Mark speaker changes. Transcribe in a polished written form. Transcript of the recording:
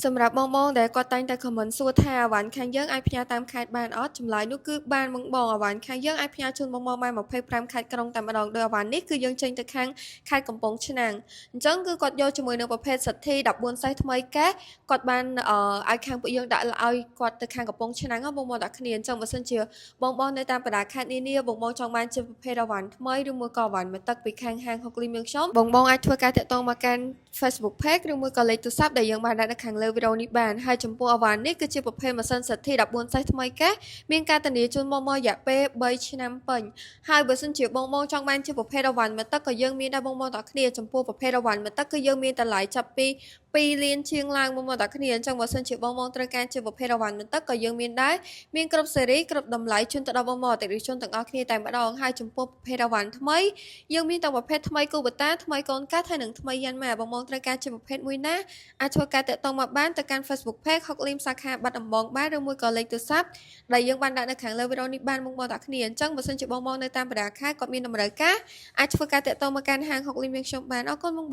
Speaker 1: សម្រាប់បងដែលគាត់តែងតែ comment សួរថាអវ៉ាន់ខាងយើងអាចផ្ញើតាមខេត្តបានអត់ចម្លើយនោះគឺបានបងអវ៉ាន់ខាងយើងអាចផ្ញើជូនបងបាន25ខេត្តក្រុងតែម្ដងដោយអវ៉ាន់នេះគឺយើងចេញទៅខាងខេត្តកំពង់ឆ្នាំងអញ្ចឹងគឺគាត់យកជាមួយនឹងប្រភេទសិទ្ធិ14សេះថ្មីកេះគាត់បានឲ្យខាងពួកយើងដាក់ឲ្យគាត់ទៅខាងកំពង់ឆ្នាំងបងដាក់គ្នាអញ្ចឹងបើសិនជាបងនៅតាមបណ្ដាខេត្តនានាបងចង់បានជាប្រភេទអវ៉ាន់ថ្មីឬមួយក៏អវ៉ាន់មួយទឹកពីខាងហាងហុកលីមយើងខ្ញុំបងអាចធ្វើការតាក់ទងមកកាន់ Facebook Page ឬមួយក៏លេខទូរស័ព្ទដែលយើងបានដាក់នៅខាងលើវីដេអូនេះបានហើយចំពោះអវ៉ាន់នេះគឺជាប្រភេទម៉ាស៊ីនសិទ្ធិ14សេះថ្មីកេះមានការធានាជូនមករយៈពេល3ឆ្នាំពេញហើយបើសិនជាបងចង់បានជាប្រភេទអវ៉ាន់មួយទឹកក៏យើងមានដែរបងទាំងគ្នាចំពោះប្រភេទអវ៉ាន់មួយទឹកគឺយើងមានតម្លៃចាប់ពី2លានជាងឡើងបងទាំងគ្នាអញ្ចឹងបើសិនជាបងត្រូវការជាប្រភេទអវ៉ាន់មួយទឹកក៏យើងមានដែរមានគ្រប់ស៊េរីគ្រប់តម្លៃជូនទៅដល់បងអតិថិជនទាំងអស់គ្នាតែម្ដងហើយចំពោះប្រភេទអវ៉ាន់ថ្មីយើងមានទាំងប្រភេទថ្មីគូបតាថ្មីកូនកាត់ហើយនិងថ្មីយ៉ាន់ម៉ាបងត្រូវការជាប្រភេទមួយណាអាចធ្វើការតាក់ទងមកបានទៅកាន់ Facebook Page ហុកលីមសាខាបាត់ដំបងបានឬមួយក៏លេខទូរស័ព្ទដែលយើងបានដាក់នៅខាងលើវីដេអូនេះបានបងទាំងគ្នាអញ្ចឹងបើសិនជាបងនៅតាមបណ្ដាខេត្តគាត់មានតម្រូវការអាចធ្វើការតាក់ទងមកកាន់ហាងហុកលីមយើងខ្ញុំបានអរគុណបង